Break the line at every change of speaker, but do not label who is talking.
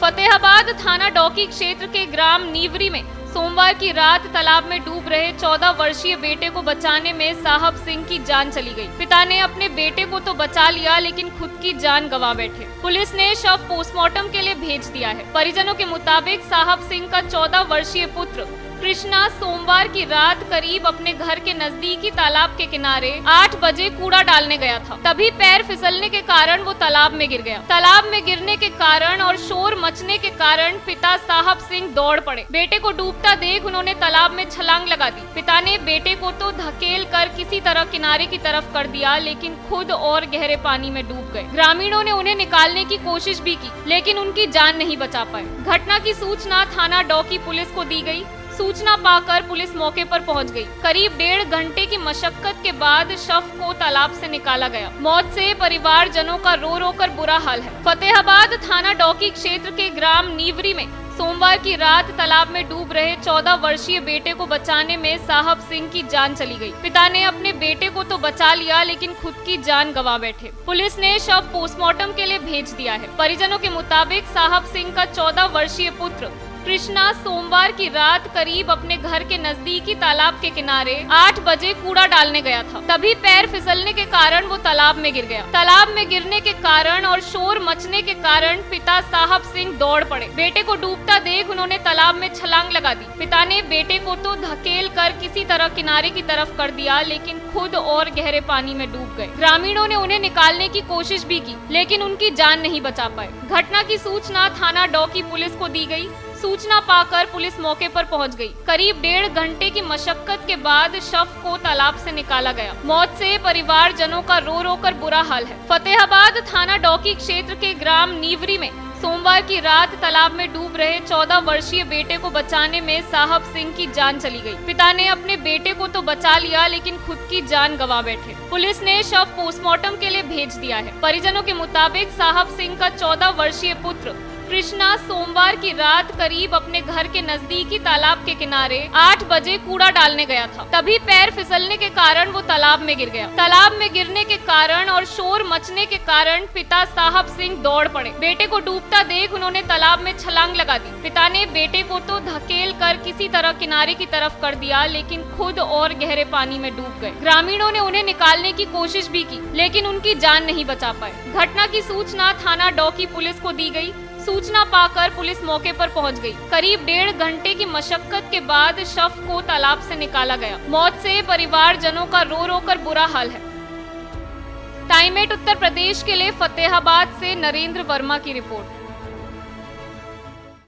फतेहाबाद थाना डौकी क्षेत्र के ग्राम नीवरी में सोमवार की रात तालाब में डूब रहे 14 वर्षीय बेटे को बचाने में साहब सिंह की जान चली गई। पिता ने अपने बेटे को तो बचा लिया लेकिन खुद की जान गंवा बैठे। पुलिस ने शव पोस्टमार्टम के लिए भेज दिया है। परिजनों के मुताबिक साहब सिंह का 14 वर्षीय पुत्र कृष्णा सोमवार की रात करीब अपने घर के नजदीकी तालाब के किनारे 8 बजे कूड़ा डालने गया था। तभी पैर फिसलने के कारण वो तालाब में गिर गया। तालाब में गिरने के कारण और शोर मचने के कारण पिता साहब सिंह दौड़ पड़े। बेटे को डूबता देख उन्होंने तालाब में छलांग लगा दी। पिता ने बेटे को तो धकेल कर किसी तरह किनारे की तरफ कर दिया लेकिन खुद और गहरे पानी में डूब गए। ग्रामीणों ने उन्हें निकालने की कोशिश भी की लेकिन उनकी जान नहीं बचा पाए। घटना की सूचना थाना डौकी पुलिस को दी गई। सूचना पाकर पुलिस मौके पर पहुंच गई। करीब 1.5 घंटे की मशक्कत के बाद शव को तालाब से निकाला गया। मौत से परिवारजनों का रो रो कर बुरा हाल है। फतेहाबाद थाना डौकी क्षेत्र के ग्राम नीवरी में सोमवार की रात तालाब में डूब रहे 14 वर्षीय बेटे को बचाने में साहब सिंह की जान चली गई। पिता ने अपने बेटे को तो बचा लिया लेकिन खुद की जान गंवा बैठे। पुलिस ने शव पोस्टमार्टम के लिए भेज दिया है। परिजनों के मुताबिक साहब सिंह का 14 वर्षीय पुत्र कृष्णा सोमवार की रात करीब अपने घर के नजदीकी तालाब के किनारे 8 बजे कूड़ा डालने गया था। तभी पैर फिसलने के कारण वो तालाब में गिर गया। तालाब में गिरने के कारण और शोर मचने के कारण पिता साहब सिंह दौड़ पड़े। बेटे को डूबता देख उन्होंने तालाब में छलांग लगा दी। पिता ने बेटे को तो धकेल कर किसी तरह किनारे की तरफ कर दिया लेकिन खुद और गहरे पानी में डूब गए। ग्रामीणों ने उन्हें निकालने की कोशिश भी की लेकिन उनकी जान नहीं बचा पाए। घटना की सूचना थाना डौकी पुलिस को दी गई। सूचना पाकर पुलिस मौके पर पहुंच गई। करीब 1.5 घंटे की मशक्कत के बाद शव को तालाब से निकाला गया। मौत से परिवारजनों का रो रो कर बुरा हाल है। फतेहाबाद थाना डौकी क्षेत्र के ग्राम नीवरी में सोमवार की रात तालाब में डूब रहे 14 वर्षीय बेटे को बचाने में साहब सिंह की जान चली गई। पिता ने अपने बेटे को तो बचा लिया लेकिन खुद की जान गंवा बैठे। पुलिस ने शव पोस्टमार्टम के लिए भेज दिया है। परिजनों के मुताबिक साहब सिंह का 14 वर्षीय पुत्र कृष्णा सोमवार की रात करीब अपने घर के नजदीकी तालाब के किनारे 8 बजे कूड़ा डालने गया था। तभी पैर फिसलने के कारण वो तालाब में गिर गया। तालाब में गिरने के कारण और शोर मचने के कारण पिता साहब सिंह दौड़ पड़े। बेटे को डूबता देख उन्होंने तालाब में छलांग लगा दी। पिता ने बेटे को तो धकेल कर किसी तरह किनारे की तरफ कर दिया लेकिन खुद और गहरे पानी में डूब गए। ग्रामीणों ने उन्हें निकालने की कोशिश भी की लेकिन उनकी जान नहीं बचा पाए। घटना की सूचना थाना डौकी पुलिस को दी गई। सूचना पाकर पुलिस मौके पर पहुंच गई। करीब 1.5 घंटे की मशक्कत के बाद शव को तालाब से निकाला गया। मौत से परिवारजनों का रो रो कर बुरा हाल है। टाइम 8 उत्तर प्रदेश के लिए फतेहाबाद से नरेंद्र वर्मा की रिपोर्ट।